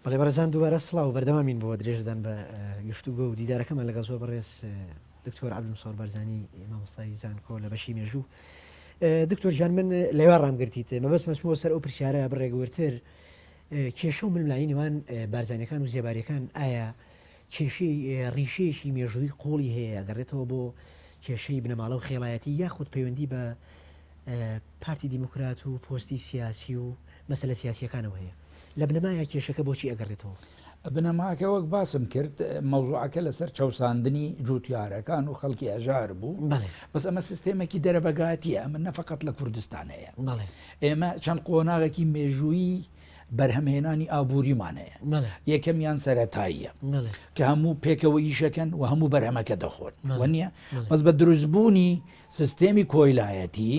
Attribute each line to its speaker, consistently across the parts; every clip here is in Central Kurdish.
Speaker 1: بەڵێ بەڕێزان دووبارە سڵاو بەردەوامین بۆ درێژدان بە گفتوگۆ و دیدارەکەمان لەگەڵ زۆر بەڕێز دکتۆر عەبدولمسۆر بەرزانی مامۆستای زانکۆ لە بەشی مێژوو. دکتۆر جان من لەوێ ڕامگرتیت مەبەست مەچمەوە سەر ئەو پرسیارە بڕێگەورتر کێشە و ململایی نێوان بارزانەکان و زێباریەکان ئایا کێشەی ڕیشەیەکی مێژووی قۆڵی هەیە گەڕێتەوە بۆ کێشەی بنەماڵە و خێڵایەتی یاخود پەیوەندی بە پارتی دیموکرات و پۆستی سیاسی و مەسەلە سیاسیەکانەوە هەیە لە بنەمایە کێشەکە بۆچی ئەگەڕێتەوە؟
Speaker 2: بنەماکە وەک باسم کرد مەوزوعەکە لەسەر چەوساندنی جوتیارەکان و خەڵکی ئەژار بوو بەس ئەمە سیستێمێکی دەرەبەگاتیە ئەمە نەفقەت لە کوردستان هەیە ئێمە چەند قۆناغێکی مێژووی بەرهەمهێنانی ئابووریمان هەیە یەکەمیان سەرەتاییە کە هەموو پێکەوە ئیشەکەن و هەموو بەرهەمەکە دەخۆن وە بەس بە دروستبوونی سیستێمی کۆیلایەتی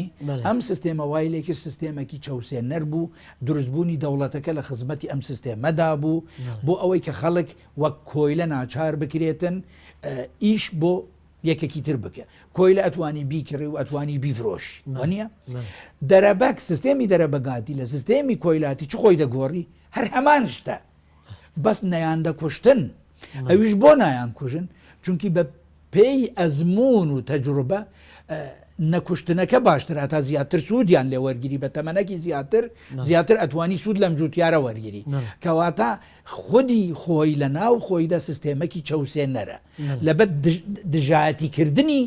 Speaker 2: ئەم سیستێمە وای لێکرد سیستێمێکی چەوسێنەر بوو دروستبوونی دەوڵەتەکە لە خزمەتی ئەم سیستێمەدا بوو بۆ ئەوەی کە خەڵک وەک کۆیلە ناچار بکرێتن ئیش بۆ یەکێکی تر بکە کۆیلە ئەتوانی بیکڕی و ئەتوانی بیفرۆش وە دەرەبەک سیستێمی دەرەبەگاتی لە سیستێمی کۆیلاتی چ خۆی دەگۆڕی هەر هەمان شتە بەس نەیان دەکوشتن ئەویش بۆ نایان کوژن چونکی بە پێی ئەزمون و تەجروبە نەکوشتنەکە باشترە تا زیاتر سوودیان لێ وەرگیری بە تەمەنەکی زیاتر ئەتوانی سوود لەم جوتیارە وەرگیری کەواتە خودی خۆی لە ناو خۆیدا سیستێمەکی چەوسێنەرە لەبەر دژایەتیکردنی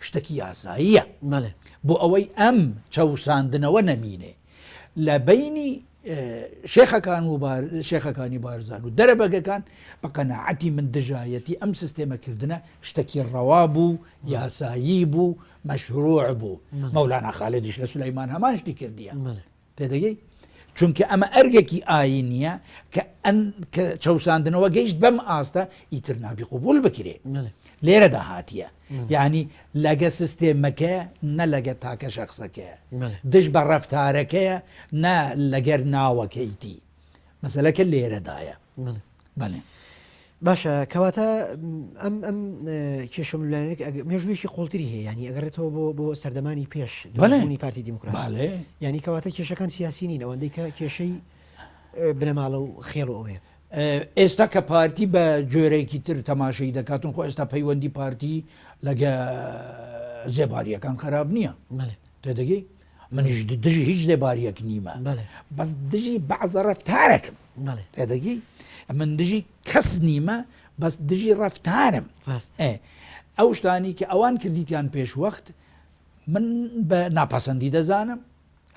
Speaker 2: شتێکی یاساییە بۆ ئەوەی ئەم چەوساندنەوە نەمینێ لە بینی شێخەکانی بارزان و دەرەبەگەکان بە قەناعەتی من دژایەتی ئەم سیستێمەکردنە شتێکی ڕەوا بوو یاسایی بوو مەشروع بوو مەولانا خالدیش لە سولەیمان هەمان شتی کردیە تێدەگەی چونکە ئەمە ئەرگێکی ئاینیە کە چەوساندنەوە گەیشت بەم ئاستە ئیتر نابی قوبول بکرێ لێرە داهاتیە یعنی لەگە سیستێمەکە نە لەگە تاکە شەخصەکەیە دش بە ڕەفتارەکەیە نە لەگەر ناوەکەیتی مەسەلەکە لێرەدایە بەڵێ
Speaker 1: باشە کەواتە ئەم کێشە ململایەک مێژوویەکی قوڵتری هەیە ینی ئەگەڕێتەوە بۆ سەردەمانی پێش دروستبوونی پارتی دیموکرات ینی کەواتە کێشەکان سیاسی نین ئەوەندەی کە کێشەی بنەماڵە و خێڵ ئەوەیە
Speaker 2: ئێستا کە پارتی بە جۆرەیەکی تر تەماشای دەکاتون خۆ ئێستا پەیوەندی پارتی لەگە زێباریەکان خراپ نییە تێدەگەی منیش دژی هیچ زێباریەک نیمە بەس دژی بەعزە ڕەفتارێکم تێدەگەی من دژی کەس نیمە بەس دژی ڕەفتارم ئەو شتانی کە ئەوان کردیتیان پێش وەخت من بە ناپەسەندی دەزانم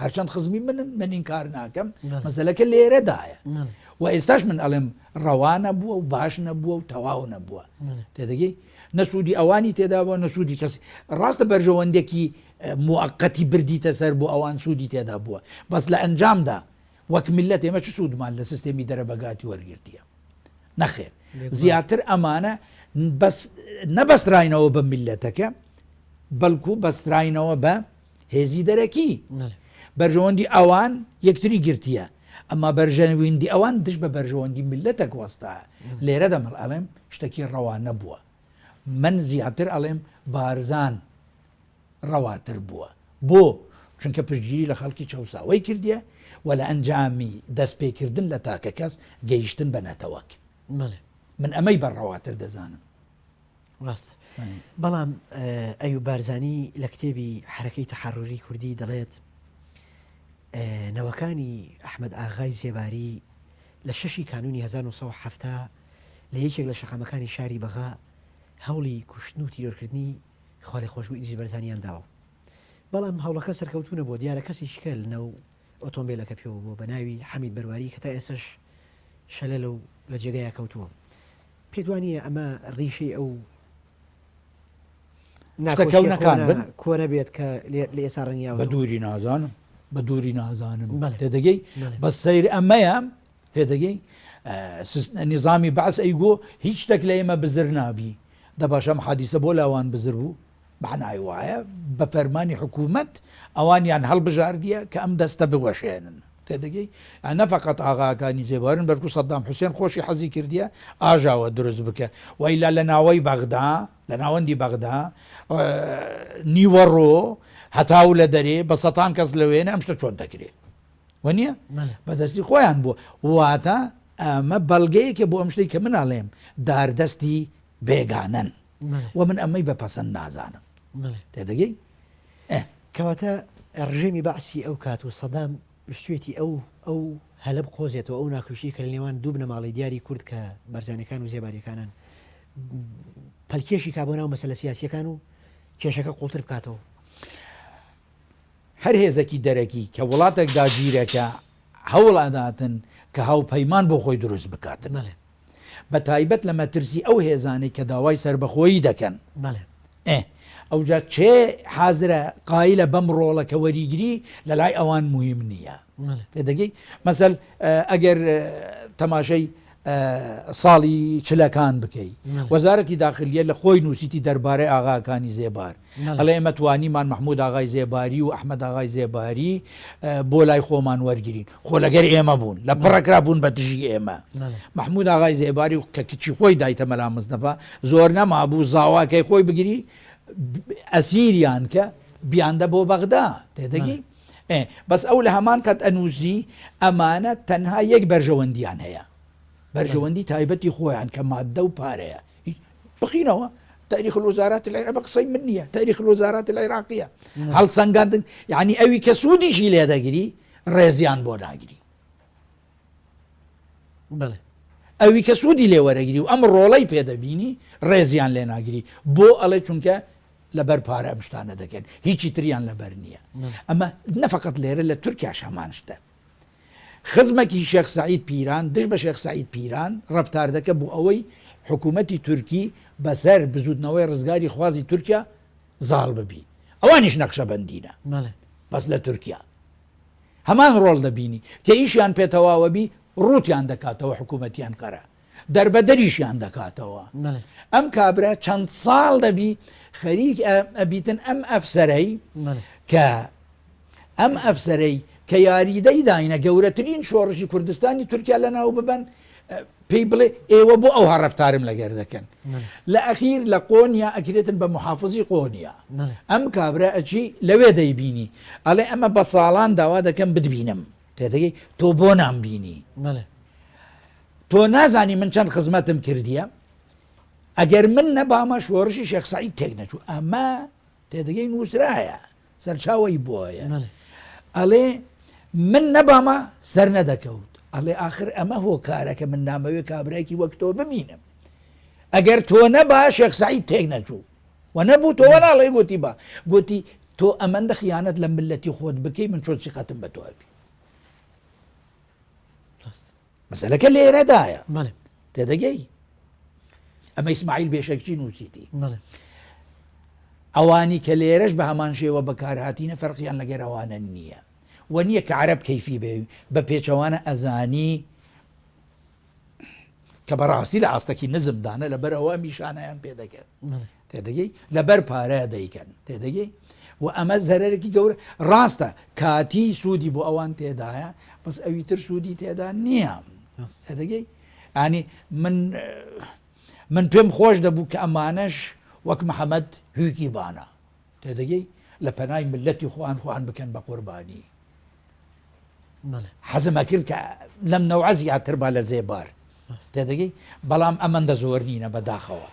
Speaker 2: هەرچەند خزمی من این کار ناکەم مەسەلەکە لێرەدایە و ئێستاش من ئەڵێم ڕەوانە بووە و باش نەبووە و تەواو نەبووە تێدەگەی نەسوودی ئەوانی تێدا بووە نەسوودی کەسی ڕاستە بەرژەوەندێکی موقەتی بردیتە سەر بۆ ئەوان سوودی تێدا بووە بەس لە ئەنجامدا وەک میلەت ئێمە چ سوودمان لە سیستێمی دەرەبەگاتی وەرگرتیە نەخێر زیاتر ئەمانە نەبەستراینەوە بە میلەتەکە بەڵکو بەستراینەوە بە هێزی دەرەکی بەرژەوەندی ئەوان یەکتری گرتیە ئەمما بەرژەوەندی ئەوان دش بە بەرژەوەندی میلەتە وەستایە لێرە دەمەڵ ئەڵێم شتێکی ڕەوا نەبووە من زیاتر ئەڵێم بارزان ڕەواتر بووە بۆ چونکە پشتگیری لە خەڵکی چەوساوی کردیە و لە ئەنجامی دەستپێکردن لە تاکە کەس گەیشتن بە نەتەوەک من ئەمەی بەڕەواتر دەزانم
Speaker 1: ڕاستە بەڵام ئەیوب بارزانی لە کتێبی حرەکەی تەحەڕوری کوردی دەڵێت نەوەکانی ئەحمەد ئاغای زێباری لە 6 کانونی 1970 لە یەکێک لە شەقامەکانی شاری بەغا هەوڵی کوشتن و تیرۆرکردنی خاڵی خۆشبوو ئیدریس بەرزانیان داوە بەڵام هەوڵەکە سەرکەوتونە بۆ دیارە کەسی شکە لەنەو ئۆتۆمبیلەکە پێوە بۆ بە ناوی حەمید بەرواری کە تا ئێسش شەلە لە جێگایە کەوتووە پێدوانیە ئەمە ڕیشەی ئەو
Speaker 2: ناکەونەکان بن
Speaker 1: کۆنە بێت کە لە ئێستا ڕەنگیاوە
Speaker 2: بە دووری نازانم تێدەگەی بە سەیر ئەمەیە تێدەگەی نظامی بەعس ئەیگۆ هیچ شتێک لە ئێمە بزر نابی دەباشەم حادیسە بۆ لاوان بزر بوو معنای وایە بە فەرمانی حکوومەت ئەوانیان هەڵبژاردیە کە ئەم دەستە بوەشێنن تێدەگەی نەفقەت ئاغاکانی جێبوارن بەرکو سەدام حوسێن خۆشی حەزی کردیە ئاژاوە دروست بکە وەیلا لە ناوەی بەغدا لە ناوەندی بەغدا نیوەڕۆ هەتاو لە دەرێ بە 100 کەس لەوێنە ئەم شتە چۆن دەکرێت وە نییە بەدەستی خۆیان بووە واتە ئەمە بەڵگەیەکە بۆ ئەم شتەی کە مناڵێم داردەستی بێگانەن و من ئەمەی بەپەسەند نازانم تێدەگەی
Speaker 1: کەواتە ڕژێمی باعسی ئەو کات و سەدام شتێتی ئەو هەلب قۆزێتەوە ئەو ناکوشی کە لە نێوان دوو بنەماڵی دیاری کورد کە بەرزانەکان و زێباریەکانن پەلکێشی کا بۆ ناو مەسەلە سیاسیەکان و کێشەکە قوڵتر بکاتەوە
Speaker 2: هەر هێزێکی دەرەکی کە وڵاتێک داگیرەکە هەوڵاداتن کە هاوپەیمان بۆ خۆی دروست بکاتن بە تایبەت لە مەترسی ئەو هێزانەی کە داوای سربەخۆیی دەکەن ئەوجا چێ حازرە قایلە بەم ڕۆڵەکە وەریگری لە لای ئەوان مهم نییە پێدەگەی مەسەل ئەگەر تەماشەی ساڵی چلەکان بکەی وەزارەتی داخلیە لە خۆی نووسیتی دەربارەی ئاغاکانی زێبار ئەڵێ ئێمە توانیمان محمود ئاغای زێباری و ئەحمەد ئاغای زێباری بۆ لای خۆمان وەرگین خۆ لەگەر ئێمە بوون لە پڕەکرا بوون بە دژی ئێمە محمود ئاغای زێباری کە کچی خۆی دایتە مەلا مستەفا زۆر نەمابوو زاواکەی خۆی بگیری ئەسیریان کە بیاندە بۆ بەغدا تێدەگەی بەس ئەو لە هەمان کات ئەنووسی ئەمانە تەنها یەک بەرژەوەندیان هەیە بەرژەوەندی تایبەتی خۆیان کە مادە و پارەیە بخینەوە تاریخ الوزارات العراق بە قسەی من نییە تاریخ الوزارات العراقیە هەڵسەنگاندن یعنی ئەوی کە سوودیشی لێ دەگیری ڕێزیان بۆ ناگیری ئەوی کە سوودی لێ وەرەگیری و ئەم ڕۆڵەی پێدەبینی ڕێزیان لێ ناگیری بۆ ئەڵێ چونکە لەبەر پارە ئەم شتانە دەکەن هیچی تریان لەبەر نییە ئەمە نەفقەت لێرە لە تورکیاش هەمان شتە خزمەکی شێخ سەعید پیران دش بە شێخ سەعید پیران ڕەفتار دەکە بۆ ئەوەی حکوومەتی تورکی بەسەر بزودنەوەی ڕزگاری خوازی تورکیا زاڵ ببی ئەوانیش نەخشە بەندینە بەس لە تورکیا هەمان ڕۆڵ دەبینی کە ئیشیان پێتەواوەبی ڕوتیان دەکاتەوە حکوومەتیان قەرە دەربەدەریشیان دەکاتەوە ئەم کابرا چەند ساڵ دەبی خەریک ئەبیتن ئەم ئەفسەرەی کە یاریدەی داینە گەورەترین شۆڕژی کوردستانی تورکیا لە ناو ببەن پێی بڵێ ئێوە بۆ ئەو هەڕەفتارم لەگەر دەکەن لە ئەخیر لە قۆنیا ئەکرێتن بە محافزی قۆنیا ئەم کابرا ئەچی لەوێ دەیبینی ئەڵێ ئەمە بە ساڵان داوا دەکەم بتبینم تێدەگەی تۆ بۆ نامبینی تۆ نازانی من چەند خزمەتم کردیە ئەگەر من نەبامە شۆڕشی شێخ سەعید تێک نەچوو ئەمە تێدەگەی نووسرایە سەرچاوی بۆیە ئەڵێ من نەبامە سەر نەدەکەوت ئەڵێ آخر ئەمە هۆکارە کە من نامەوێ کابراایکی وەک تۆ ببینم ئەگەر تۆ نەبا شێخ سەعید تێک نەچوو و نەبوو تۆ وەڵاڵێ گوتی بە گوتی تۆ ئەمەندە خیانەت لە ملەتی خۆت بکەی من چۆن سیقەتم بە تۆبی مەسەلەکە لێرەدایە تێدەگەی ئەمە ئیسماعیل بێشەکچی نووسیتی ئەوانی کە لێرەش بە هەمان شێوە بەکارهاتینە فەرقیان لەگەر ئەوانە نییە و نییە کە عەرەب کەیفی بە پێچەوانە ئەزانی کە بەڕاستی لە ئاستەکی نزمدانە لەبەر ئەوە میشانەیان پێ دەکەن تێدەگەی لەبەر پارە دەیکەن تێدەگەی و ئەمە زەرەرێکی گەورە ڕاستە کاتی سوودی بۆ ئەوان تێدایە بەس ئەوی تر سوودی تێدا نییە تێدەگەی ینی من پێم خۆش دەبوو کە ئەمانەش وەک محەممەد هویکی بانە تێدەگەی لە پەنای ملەتی خوان بکەن بە قوربانی حەزمە کرد کە لەم نەوعە زیاتر با لە زێبار تێدەگەی بەڵام ئەمەندە زۆر نینە بەداخەوە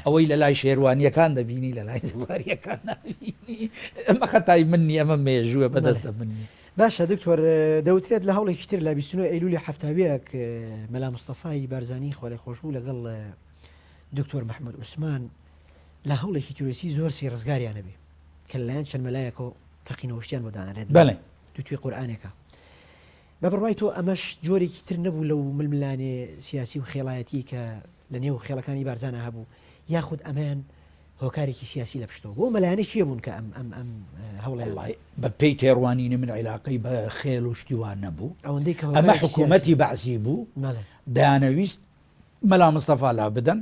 Speaker 2: ئەوەی لە لای شێوانیەکان دەبینی لە لای زێباریەکان نبینی ئەمە خەتای من نیە ئەمە مێژووە بەدەستە منی
Speaker 1: باشە دکتۆر دەوترێت لە هەوڵێکی تر لە 29 ئەیلولی هەفتاویەک مەلا مستەفای بارزانی خۆی خۆشبوو لەگەڵ دکتۆر محمد عوسمان لە هەوڵێکی تورسی زۆر سی ڕزگاریانە بێ کە لەلایەن چەند مەلایەکە و تەقینەوەشتیان بۆ دانرێت دوتوی قورئانێکە بە بڕوای تۆ ئەمەش جۆرێکی تر نەبوو لەو ململانێ سیاسی و خێڵایەتی کە لە نێو خێڵەکانی بارزانە هەبوو یاخود ئەمان هۆکارێکی سیاسی لە پشتەوە بۆ مەلایەنە چیە بوون کە ئەم هەوڵێ
Speaker 2: بە پێی تێڕوانینە من عیلاقەی بە خێڵ و شتیوان نەبوو ئەمە حکوومەتی بەعسی بوو دەیانەویست مەلا مستەفا لا بدەن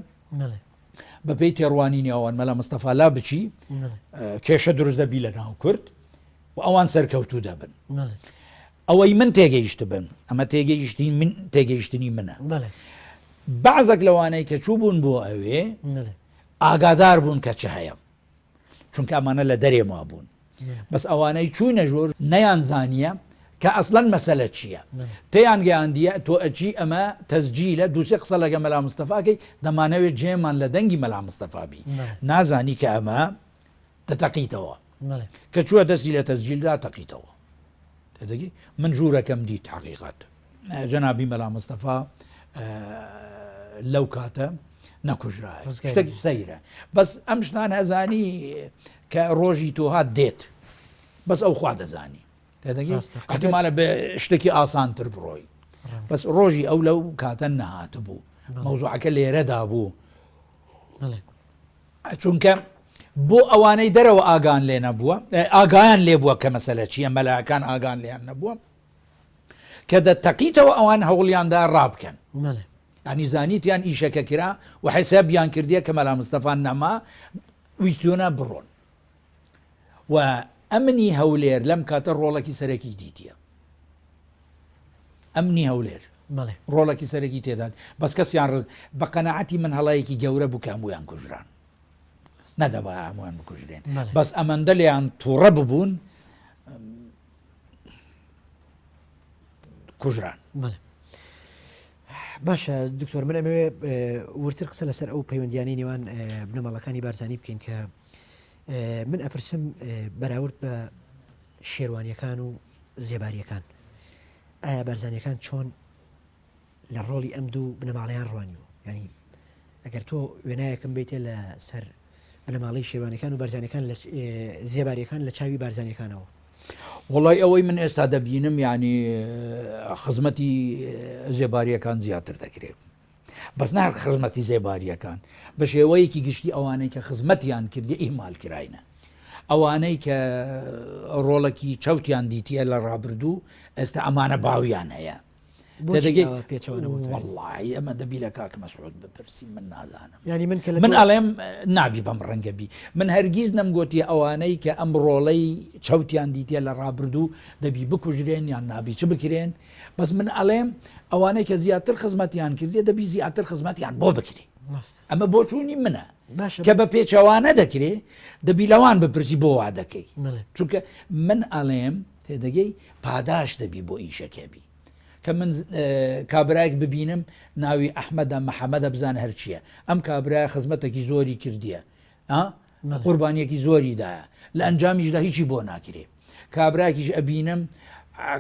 Speaker 2: بە پێی تێڕوانینی ئەوان مەلا مستەفا لا بچی کێشە دروست دەبی لە ناو کورد و ئەوان سەرکەوتوو دەبن ئەوەی من تێگەیشت بن ئەمە تێگەیشتنی منە بەعزێک لەوانەی کە چوو بوون بۆ ئەوێ ئاگادار بوون کە چ هەیە چونکە ئەمانە لە دەرێ ما بوون بەس ئەوانەی چوونە ژۆر نەیان زانیە کە ئەسڵەن مەسەلە چییە تیان گەیاندیە تۆ ئەچی ئەمە تەزجیلە دووسێ قسە لەگە مەلا مستەفاکەی دەمانەوێت جێمان لە دەنگی مەلا مستەفابی نازانی کە ئەمە دەتەقیتەوە کە چووە دەستی لە تەزجیلدا تەقیتەوە تێدەگی من ژوورەکەم دیت حقیقەت جەنابی مەلا مستەفا لەو کاتە نەکوژرایە شتێکی سەیرە بەس ئەم شتان هەزانی کە ڕۆژی تۆ هات دێت بەس ئەو خوا دەزانی تێدەگی احتیمالە بە شتێکی ئاسانتر بڕۆی بەس ڕۆژی ئەو لەو کاتە نەهات بوو مەوزوعەکە لێرەدا بوو چونکە بۆ ئەوانەی دەرەوە ئاگان لێ نەبووە ئاگایان لێ بووە کە مەسەلە چییە مەلایەکان ئاگان لێیان نەبووە کە دەتەقیتەوە ئەوان هەوڵیاندا ڕابکەن ینی زانیتیان ئیشەکە کرا و حیسابیان کردیە کە مەلا مستەفا نەما ویستۆنە بڕۆن و ئەمنی هەولێر لەم کاتە ڕۆڵێکی سەرەکی دیتیە ئەمنی هەولێر ڕۆڵێکی سەرەکی تێدات بەس کەسیان بە قەنەعەتی من هەڵەیەکی گەورە بوو کە هەموویان کوژران نەدەبا هەمووان بکوژرێن بەس ئەمەندە لێیان تووڕە ببوون کوژران
Speaker 1: باشە دکتۆر من ئەمەوێ ورتر قسە لەسەر ئەو پەیوەندیانی نێوان بنەماڵەکانی بارزانی بکەین کە من ئەپرسم بەراورد بە شێوانیەکان و زێباریەکان ئایا بارزانیەکان چۆن لە ڕۆڵی ئەم دوو بنەماڵیان ڕوانیوە ینی ئەگەر تۆ وێنایەکەم بیتێ لە سەر بنەماڵی شێوانەکان و بارزانەکان لە زێباریەکان لە چاوی بارزانیەکانەوە
Speaker 2: وڵی ئەوەی من ئێستا دەبینم ینی خزمەتی زێباریەکان زیاتر دەکرێت بەس نار خزمەتی زێباریەکان بە شێوەیەکی گشتی ئەوانەی کە خزمەتیان کردی ئیمال کراینە ئەوانەی کە ڕۆڵێکی چەوتیان دیتیە لە ڕابردوو ئێستا ئەمانە باویان هەیە والله ئەمە دەبی لە کاک مەسعود بپرسی من نازانم
Speaker 1: ینی
Speaker 2: من ئەڵێم نابی بەم ڕەنگەبی من هەرگیز نەمگوتی ئەوانەی کە ئەم ڕۆڵەی چەوتیان دیتە لە ڕابردوو دەبی بکوژرێن یان نابی چ بکرێن بەس من ئەڵێم ئەوانەی کە زیاتر خزمەتیان کردێ دەبی زیاتر خزمەتیان بۆ بکری ئەمە بۆچوونی منە کە بە پێچەوانە دەکرێ دەبی لەوان بپرسی بۆ وا دەکەی چونکە من ئەڵێم تێدەگەی پاداش دەبی بۆ ئیشەکەبی کە من کابراایك ببینم ناوی ئەحمەدە مەحەمەدە بزانە هەرچیە ئەم کابراای خزمەتێکی زۆری کردیە قوربانیەکی زۆریدایە لە ئەنجامیشدا هیچی بۆ ناکرێ کابراایکیش ئەبینم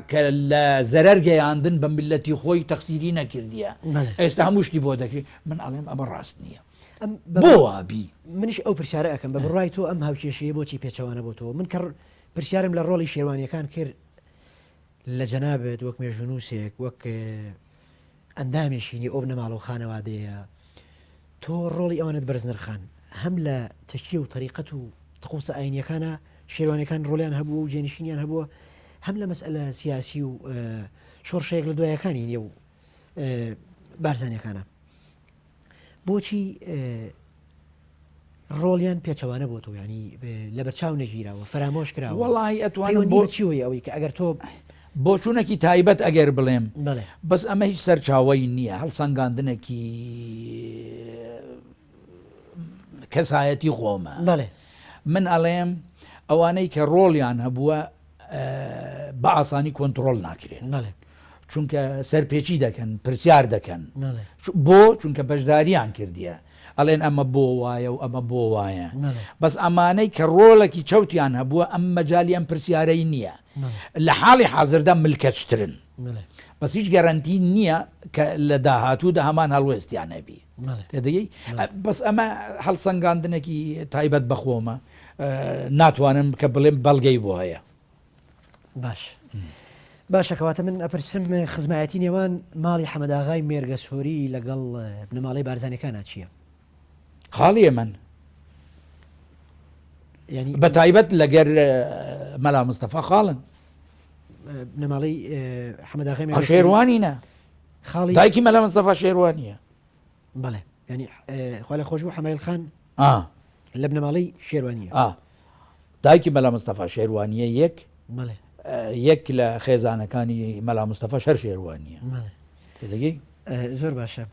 Speaker 2: کە لە زەرەر گەیاندن بە ملەتی خۆی تەقسیری نەکردیە ئێستا هەموو شتی بۆ دەکرێت من ئەڵێم ئەمە ڕاست نییە بۆ وابی
Speaker 1: منیش ئەو پرسیارە ئەەکەم بە بڕای تۆ ئەم هاوکێشەیە بۆچی پێچەوانە بۆ تۆ من کە پرسیارم لە ڕۆڵی شێوانیەکان کرد لە جەنابێت وەک مێژونووسێک وەک ئەندامێشینی ئەو نەماڵ و خانەوادەیە تۆ ڕۆڵی ئەوانت بەرزنرخان هەم لە تەشکیە و تەریقەت و تقوسە ئاینیەکانە شێوانەکان ڕۆلیان هەبووە و جێنشینیان هەبووە هەم لە مەسئلە سیاسی و شۆڕشەیەک لە دوایەکانی نیە و بارزانیەکانە بۆچی ڕۆڵیان پێچەوانە بۆ تۆ ینی لە بەرچاو نەگیراوە فەرامۆش کراوە
Speaker 2: وڵی ئەتوانم بۆ
Speaker 1: چیوەیە ئەوەی کە ئەگەر تۆ
Speaker 2: بۆچوونێکی تایبەت ئەگەر بڵێم بەس ئەمە هیچ سەرچاوی نییە هەڵسەنگاندنێکی کەسایەتی خۆمە من ئەڵێم ئەوانەی کە ڕۆڵیان هەبووە بە ئاسانی کۆنتترۆل ناکرێن چونکە سەرپێچی دەکەن پرسیار دەکەن بۆ چونکە بەشداریان کردیە ئەڵێن ئەمە بۆ وایە و ئەمە بۆ وایە بەس ئەمانەی کە ڕۆڵێکی چەوتیان هەبووە ئەم مەجای ئەم پرسیارەی نییە لە حاڵی حازردا ملکەتشترن بەس هیچ گەرانتی نییە کە لە داهاتوودا هەمان هەڵوێستیان هەبی تێدەگەی بەس ئەمە هەڵسەنگاندنێکی تایبەت بەخۆمە ناتوانم کە بڵێم بەڵگەی بۆ هەیە
Speaker 1: باشە کەواتە من ئەپرسم خزمایەتی نێوان ماڵی حەمەداغای مێرگە سۆری لەگەڵ بنەماڵەی بارزانەکانە چییە؟
Speaker 2: خاڵیە من بە تایبەت لەگەر مەلا مستەفا خاڵن
Speaker 1: بنەماڵەی حەمەداغای
Speaker 2: شێروانینە خاڵی دایکی مەلا مستەفا شێروانیە
Speaker 1: بەڵێ ینی خوا لە خۆش بوو حەمایل خان لە بنەماڵەی شێروانیە
Speaker 2: دایکی مەلا مستەفا شێروانیە یەک لە خێزانەکانی مەلا مستەفا شەر شێروانیە تێدەگەی
Speaker 1: زۆر باشە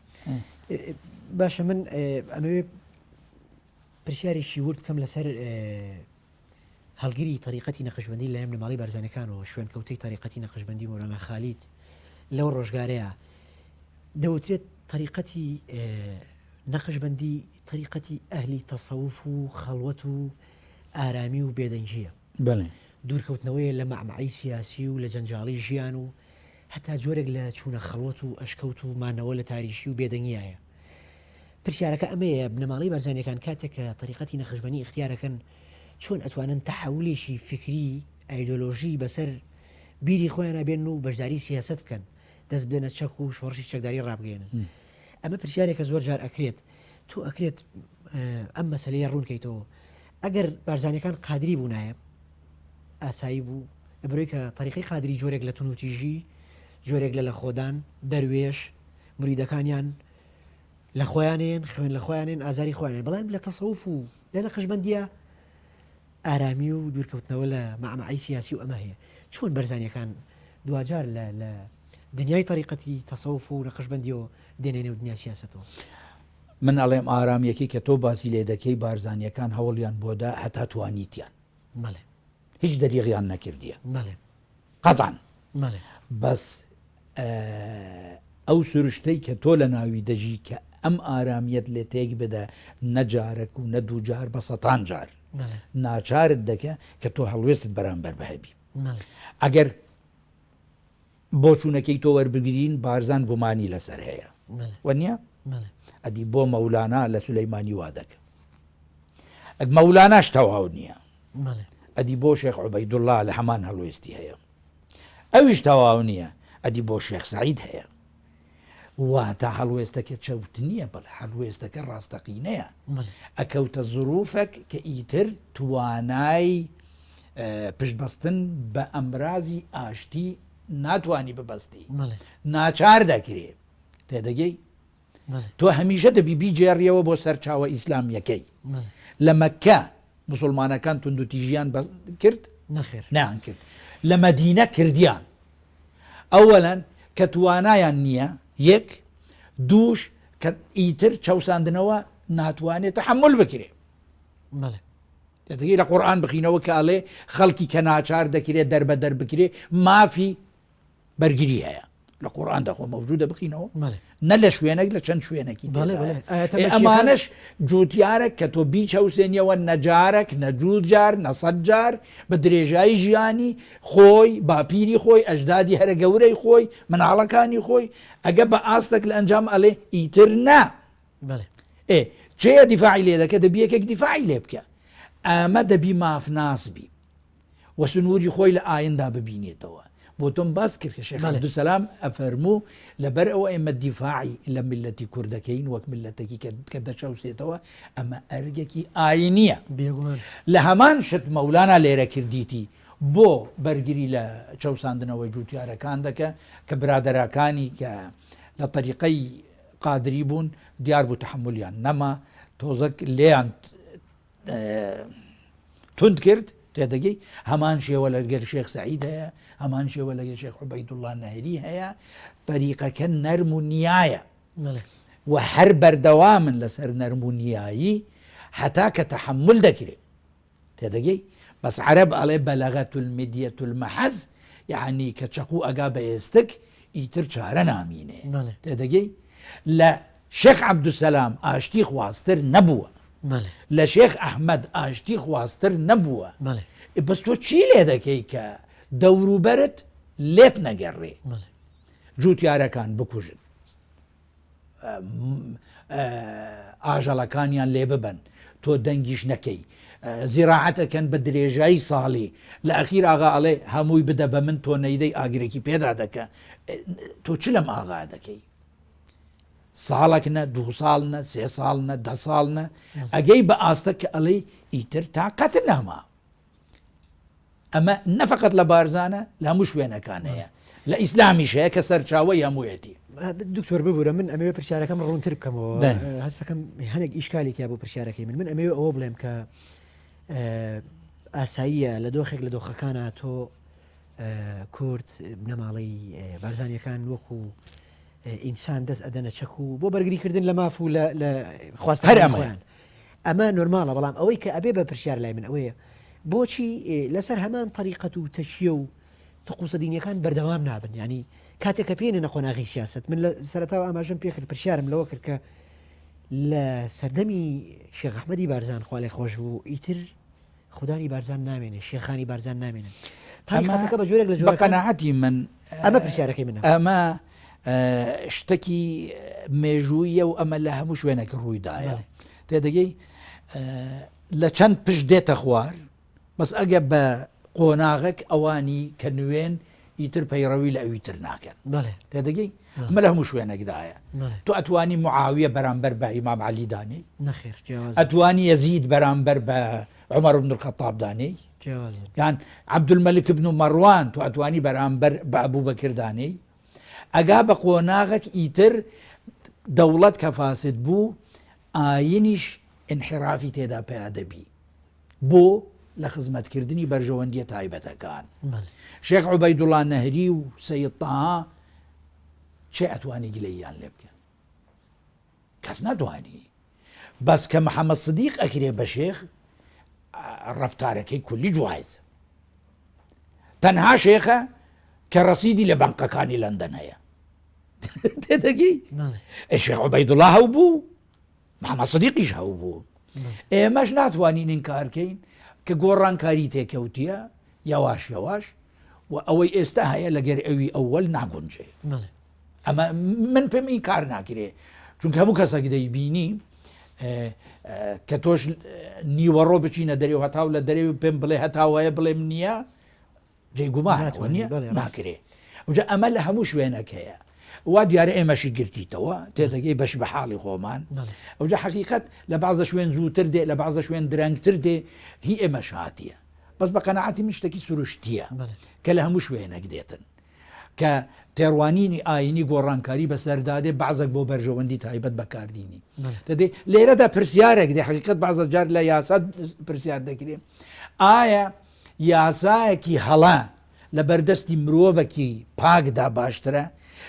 Speaker 1: باشە من ئەمەوێ پرسیارێکی ورد بکەم لەسەر هەڵگیری تاریقەتی نەخشبندی لە ئێم لە ماڵی بارزانەکانەوە شوێن کەوتەی تاریقەتی نەخشبندی مۆلانا خالید لەو ڕۆژگارەیە دەوترێت تاریقەتی نەخشبندی تاریقەتی ئەهلی تەسەوف و خەڵوەت و ئارامی و بێدەنجیە دوورکەوتنەوەی لە مەعمەعی سیاسی و لە جەنجاڵی ژیان و حتا جۆرێک لە چوونە خەڵوەت و ئەشکەوت و مانەوە لە تاریشی و بێدەنگیایە. پرسیارەکە ئەمەیە بنەماڵی بارزانەکان کاتێک کە تاریقەتی نەخشبندی اختیارەکەن چۆن ئەتوانن تەحولێکی فکری ئایدۆلۆژی بەسەر بیری خۆیان بێن و بەشداری سیاست بکەن دەست بدەنە چەک و شۆڕشی چەکداری ڕابگەێنن. ئەمە پرسیارێکە زۆر جار ئەکرێت تۆ ئەکرێت ئەم مەسەلەیە ڕوونکەیتەوە ئەگەر بارزانەکان قادری بوو نایە ئاسایی بوو ئەبرۆی کە تاریقی قادری جۆرێک لە تونوتیژی جۆرێک لە خۆدان دەروێش مریدەکانیان لە خۆیانێن خوێن لە خۆیانێن ئازاری خۆیانێن بەڵام لە تەسەوف و لە نەخشبەندیە ئارامی و دوورکەوتنەوە لە مەعمەعی سیاسی و ئەمە هەیە. چۆن بەرزانیەکان دوجار لە دنیای تاریقەتی تەسەوف و نەخشبەندیەوە دێنێنێ و دنیا سیاستەوە؟
Speaker 2: من ئەڵێم ئارامیەکی کە تۆ باسی لێ دەکەی بارزانیەکان هەوڵیان بۆدا هەتا توانیتیان هیچ دەریغیان نەکردیە قەتعاً بەس ئەو سروشتەی کە تۆ لە ناوی دەژی کە ئەم ئارامیەت لێ تێک بدە نەجارێک و نەدوو جار بە سەتان جار ناچارت دەکە کە تۆ هەڵوێست بەرامبەر بەهەبی. ئەگەر بۆ چوونەکەی تۆ وەربگرین بارزان گومانی لەسەر هەیە وەنیە ئەدی بۆ مەولانا لە سولەیمانی وا دەکە مەولاناش تەواو نییە ئەدی بۆ شێخ عوبەیدوڵڵا لە هەمان هەڵوێستی هەیە ئەویش تەواو نییە ئەدی بۆ شێخ سەعید هەیە واتە هەڵوێستەکە چەوت نییە بەڵ هەڵوێستەکە ڕاستەقینەیە ئەکەوتە زروفێک کە ئیتر توانای پشتبەستن بە ئەمرازی ئاشتی ناتوانی ببەستی ناچار دەکرێ تێدەگەی تۆ هەمیشە دەبی بیجێڕیەوە بۆ سەرچاوە ئیسلامیەکەی لە مەککە مسلمانەکان توندوتیژیان کرد نان کرد لە مەدینە کردیان ئەوەلەن کە توانایان نییە یەک دووش کە ئیتر چەوساندنەوە ناتوانێت تەحمل بکرێ دەتەگەی لە قورئان بخینەوە کە ئەڵێ خەڵکی کە ناچار دەکرێت دەربەدەر بکرێ مافی بەرگری هەیە لە قورئان دەخۆ مەوجودە بخینەوە نە لە شوێنێک لە چەند شوێنێکی ئەمانش جوتیارە کە تۆ بیچەوسێنیەوە نەجارێک نەجوود جار نەسەد جار بە درێژایی ژیانی خۆی باپیری خۆی ئەجدادی هەرە گەورەی خۆی مناڵەکانی خۆی ئەگە بە ئاستێک لە ئەنجام ئەڵێ ئیتر نا چێە دیفاعی لێ دەکە دەبی یەکێک دیفاعی لێ بکە ئەمە دەبی مافناسبی وە سنووری خۆی لە ئایندا ببینێتەوە بۆ تۆم باس کرد کە شێخ عەبدولسەلام ئەفەرموو لەبەر ئەوە ئێمە دیفاعی لە میلەتی کوردەکەین وەک میلەتێکی کە دەچەوسێتەوە ئەمە ئەرگێکی ئاینیە لە هەمان شت مەولانا لێرە کردیتی بۆ بەرگری لە چەوساندنەوەی جوتیارەکان دەکە کە برادەرەکانی کە لە طریقەی قادری بوون دیار بوو تەحملیان نەما تۆزەک لێیان تند کرد تێدەگەی هەمان شێوە لەگەر شێخ سەعید هەیە هەمان شێوە لەگەر شێخ عوبەیدوڵڵا نەهری هەیە طریقەکە نەرم و نیایە و هەر بەردەوامن لەسەر نەرم و نیایی هەتا کە تەحمل دەکرێت تێدەگەی بەس عەرەب ئەڵێ بەلەغەت المدیەت المەحەز یعنی کە چەقوو ئەگا بە ئێستک ئیتر چارە نامینێ تێدەگەی لە شێخ عەبدولسەلام ئاشتی خواستر نەبووە لە شێخ ئەحمەد ئاشتی خواستر نەبووە بەس تۆ چی لێ دەکەی کە دەوروبەرت لێت نەگەڕێ جوتیارەکان بکوژن ئاژەڵەکانیان لێ ببەن تۆ دەنگیش نەکەی زیراعەتەکەن بە درێژایی ساڵی لە ئەخیر ئاغا ئەڵێ هەمووی بدە بە من تۆ نەیدەی ئاگرێکی پێدا دەکە تۆ چ لەم ئاغا دەکەی ساڵێک نە دوو ساڵ نە سێ ساڵ نە دە ساڵ نە ئەگەی بە ئاستە کە ئەڵێ ئیتر تاقەت نەما ئەمە نەفقەت لە بارزانە لە هەموو شوێنەکان هەیە لە ئیسلامیش هەیە کە سەرچاوەی هەموویەتی
Speaker 1: دکتۆر ببوورە من ئەمەوێ پرسیارەکەم ڕوونتر بکەمەوە هەستەکەم هەنێک ئیشکالێکی بۆ پرسیارەکەی من ئەمەوێ ئەوە بڵێم کە ئاساییە لە دۆخێک لە دۆخەکانە تۆ کورد بنەماڵی بارزانیەکان وەکو ئینسان دەست ئەدەنە چەک و بۆ بەرگریکردن لە ماف و لە خواستەکان ئەمە نۆرمالە بەڵام ئەوەی کە ئەبێ بە پرسیار لای من ئەوەیە بۆچی لەسەر هەمان تەریقەت و تەشیە و تقوسە دینیەکان بەردەوام نابن ینی کاتێککە پێێنە نەخۆناغی سیاست من لە سەرەتاوە ئاماژەم پێکرد پرسیارم لەوە کرد کە لە سەردەمی شێخ ئەحمەدی بارزان خوا لێ خۆش بوو ئیتر خودانی بارزان نامێنێ شێخانی بارزان نامێنن تاریخەکە بە جۆرێک لە جۆرە
Speaker 2: قەناعەتی من
Speaker 1: ئەمە پرسیارەکەی منە
Speaker 2: ئەمە شتێکی مێژوویە و ئەمە لە هەموو شوێنێک ڕوویدایە تێدەگەی لە چەند پشت دێتە خوار بەس ئەگە بە قۆناغێک ئەوانی کە نوێن ئیتر پەیڕەوی لە ئەویتر ناکەن تێدەگەی ئەمە لە هەموو شوێنێکدایە تو ئەتوانی معاویە بەرامبەر بە ئیمام عەلی دانی ئەتوانی یەزید بەرامبەر بە عومەر بن الخەتاب دانی یان عەبدولمەلک بن مەڕوان تو ئەتوانی بەرامبەر بە ئەبوبەکر دانی ئەگا بە قۆناغێک ئیتر دەوڵەت کە فاسد بوو ئاینیش انحرافی تێدا پێدەبی بۆ لە خزمەتکردنی بەرژەوەندیە تایبەتەکان شێخ عوبەیدوڵڵا نەهری و سەید تاها چێ ئەتوانی گلەییان لێ بکەن کەس ناتوانی بەس کە محەممەد سدیق ئەکرێ بە شێخ ڕەفتارەکەی کولی جوایزە تەنها شێخە کە ڕەسیدی لە بەنقەکانی لەندەن هەیە تێدەگەی شێخ عوبەیدوڵڵا هەو بوو محەممەد سدیقیش هەو بوو ئێمەش ناتوانین ئینکارکەین کە گۆڕانکاری تێکەوتیە یاواش یاواش و ئەوەی ئێستا هەیە لەگەر ئەوی ئەوەل ناگونجێ ئەمە من پێم این کار ناکرێ چونکە هەموو کەسێک دەیبینی کە تۆش نیوەڕۆ بچینە دەرێ هەتاو لە دەرێ پێم بڵێ هەتاوایە بڵێ من نییە جێگومانەوە نییە ناکرێ وجا ئەمە لە هەموو شوێنەک هەیە وا دیارە ئێمەشی گرتیتەوە تێدەگەی بەش بە حاڵی خۆمان ئەوجا حقیقەت لە بەعزە شوێن زووتر دێ لە بەعزە شوێن درەنگتر دێ هی ئێمەش هاتیە بەس بە قەناعەتی من شتێکی سروشتیە کە لە هەموو شوێنێک دێتن کە تێڕوانینی ئاینی گۆڕانکاری بەسەردادێ بەعزێک بۆ بەرژەوەندی تایبەت بەکاردینی دەدێ لێرەدا پرسیارێک دێ حقیقەت بەعزە جار لە یاسا پرسیار دەکرێ ئایا یاسایەکی هەڵا لە بەردەستی مرۆڤێکی پاکدا باشترە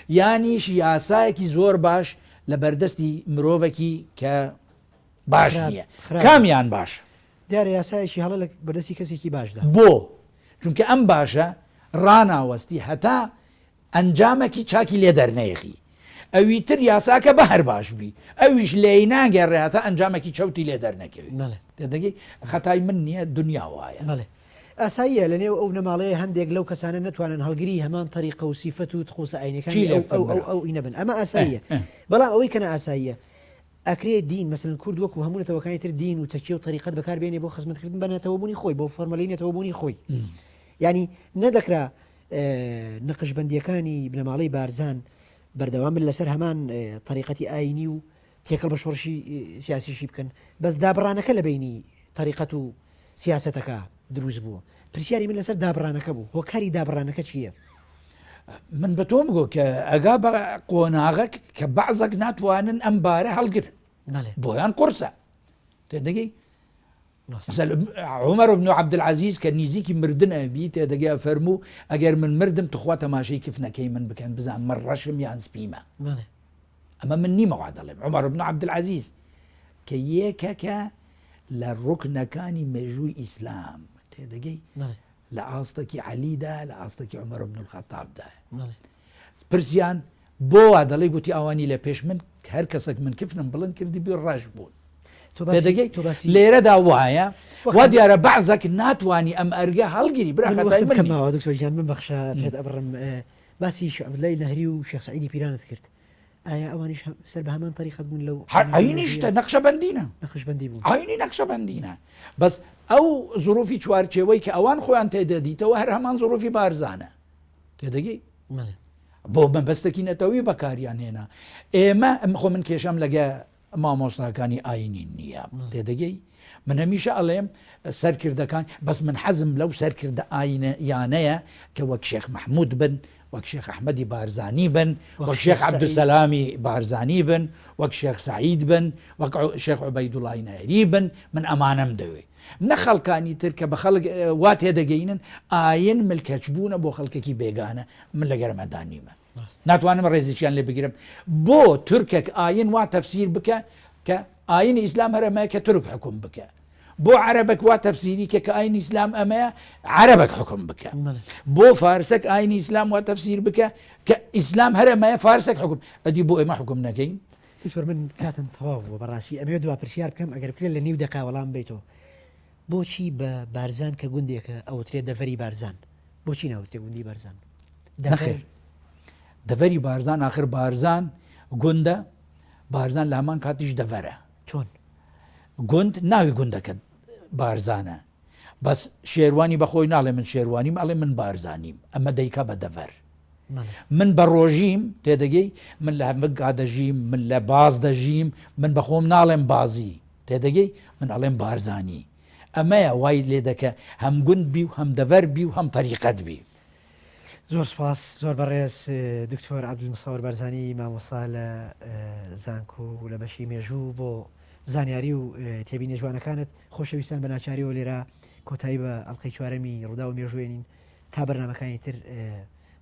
Speaker 2: یانیش یاسایەکی زۆر باش لە بەردەستی مرۆڤێکی کە باش نییە کامیان باش
Speaker 1: دیارە یاسایەکی هەڵە لە بەردەستی کەسێکی باشدا
Speaker 2: بۆ چونکە ئەم باشە ڕناوەستی هەتا ئەنجامێکی چاکی لێ دەرنەیەخی ئەوی تر یاساکە بە هەر باش بی ئەویش لێی ناگەڕێ هەتا ئەنجامێکی چەوتی لێ دەرنەکەوی تێدەگەی خەتای من نییە دنیا وایە
Speaker 1: ئاساییە لە نێو ئەو نەماڵەیە هەندێک لەو کەسانە نتوانن هەڵگری هەمان تەریقە و سیفەت و تخۆسە ئاینەکانی ئەو ئینەبن ئەمە ئاساییە بەڵام ئەوەی کەنە ئاساییە ئەکرێ دین مەسەن کورد وەکو هەموو نەتەوەکانی تر دین و تەکیە و تەریقەت بەکاربێنێ بۆ خزمەتکردن بە نەتەوەبوونی خۆی بۆ فۆرمەلی نەتەوەبوونی خۆی ینی نەدەکرا نەقشبەندیەکانی بنەماڵەی بارزان بەردەوام بن لەسەر هەمان تەریقەتی ئاینی و تێکەڵ بە شۆڕشی سیاسیشی بکەن بەس دابڕانەکە لە بینی تەریقەت و سیاسەتەکە دروست بووە پرسیاری من لەسەر دابڕانەکە بوو هۆکاری دابڕانەکە چییە؟
Speaker 2: من بە تۆم گۆ کە ئەگا بە قۆناغەک کە بەعزەک ناتوانن ئەم بارە هەڵگرن بۆیان قورسە تێدەگەی عومەر بن عەبدولعەزیز کە نزیکی مردن ئەبی تێدەگەی فەرموو ئەگەر من مردم تخوا تەماشەی کفنەکەی من بکەن بزان من ڕەشم یان سپیمە ئەمە من نیمەوا دەڵێم عومەر بن عەبدولعەزیز کە یەکەکە لە ڕوکنەکانی مێژووی ئیسلام تێدەگەی لە ئاستەکی عەلیدا لە ئاستەکی عومەر بن الخەتابدا پرسیان بۆ وا دەڵێ گوتی ئەوانی لە پێش من هەر کەسێک من کفنم بڵند کردی بێ ڕەش بوون تێدەگەی لێرەدا وایە وا دیارە بەعزێک ناتوانی ئەم ئەرگە هەڵگیری
Speaker 1: براکەماوە دکتۆر من بەخشە پێت ئەبڕم باسی شێخ عەبدوڵای نەهری و شێخ سەعیدی پیرانت کرد ئایا ئەوانیش سەر بە هەمان تەریقەت بوون لەو
Speaker 2: عینیشتە نەقشەبەندینە
Speaker 1: نەقشبەندی بوون
Speaker 2: عینی نەقشەبەندینە بەس ئەو زروفی چوارچێوەی کە ئەوان خۆیان تێدەدیتەوە هەر هەمان زروفی بارزانە تێدەگەی بۆ مەبەستێکی نەتەوەی بەکاریان هێنا ئێمە ئەم خۆ من کێشەم لەگە مامۆستاکانی ئاینی نییە تێدەگەی من هەمیشە ئەڵێم سەرکردەکان بەس من حەزم لەو سەرکردە ئاینەیانەیە کە وەک شێخ مەحموود بن وەک شێخ ئەحمەدی بارزانی بن وەک شێخ عەبدولسەلامی بارزانی بن وەک شێخ سەعید بن وەک شێخ عوبەیدوڵڵای نەهری بن من ئەمانەم دەوێ نە خەڵکانی تر کە بە خەڵک وا تێدەگەینن ئاین ملکەچ بوونە بۆ خەڵکێکی بێگانە من لەگەرمەدا نیمە ناتوانم ڕێزییان لێ بگرم بۆ تورکێک ئاین وا تەفسیر بکە کە ئاینی ئیسلام هەرەمە کە تورک حکوم بکە بۆ عەرەبەك وا تەفسیری کە ئاینی ئیسلام ئەمەیە عەرەبەک حکم بکە بۆ فارسەك ئاینی ئیسلام وا تەفسیر بکە کە ئیسلام هەرەمەیە فارسەك حکم ئەدی بۆ ئێمە حکم نەکەین.
Speaker 1: دکتۆر من کاتم تەواو بووە بەڕاستی ئەمەوێت دوا پرسیار بکەم ئەگەر بکرێت لە نیو دقا وەڵام بیتەوە بۆچی بە بارزان کە گوندێکە ئەوترێت دەڤەری بارزان بۆچی ناوترێت گوندی بارزان؟
Speaker 2: نەخێر دەڤەری بارزان آخر بارزان گوندە بارزان لە هەمان کاتیش دەڤەرە.
Speaker 1: چۆن؟
Speaker 2: گوند ناوی گوندەکە بارزانە بەس شێروانی بەخۆی ناڵێ من شێروانیم ئەڵێ من بارزانیم ئەمە دەیکا بە دەڤەر. من بە ڕۆژیم تێدەگەی من لە مگا دەژیم من لە باز دەژیم من بەخۆم ناڵێم بازی تێدەگەی من ئەڵێم بارزانی ئەمەیە وای لێ دەکە هەم گوند بی و هەم دەڤەر بی و هەم تەریقەت بی.
Speaker 1: زۆر سپاس زۆر بەڕێز دکتۆر عەبدولمسەور بارزانی مامۆستا لە زانکۆ و لە بەشی مێژوو بۆ زانیاری و تێبینی جوانەکانت. خۆشەویستان بە ناچاریەوە لێرە کۆتایی بە ئەڵقەی چوارەمی ڕوودا و مێژوێنین تا بەرنامەکانی تر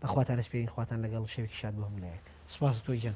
Speaker 1: بەخواتان ئەسپێرین خواتان لەگەڵ شەوێکی شاد بۆ هەمولایەک. سپاس تۆی جان.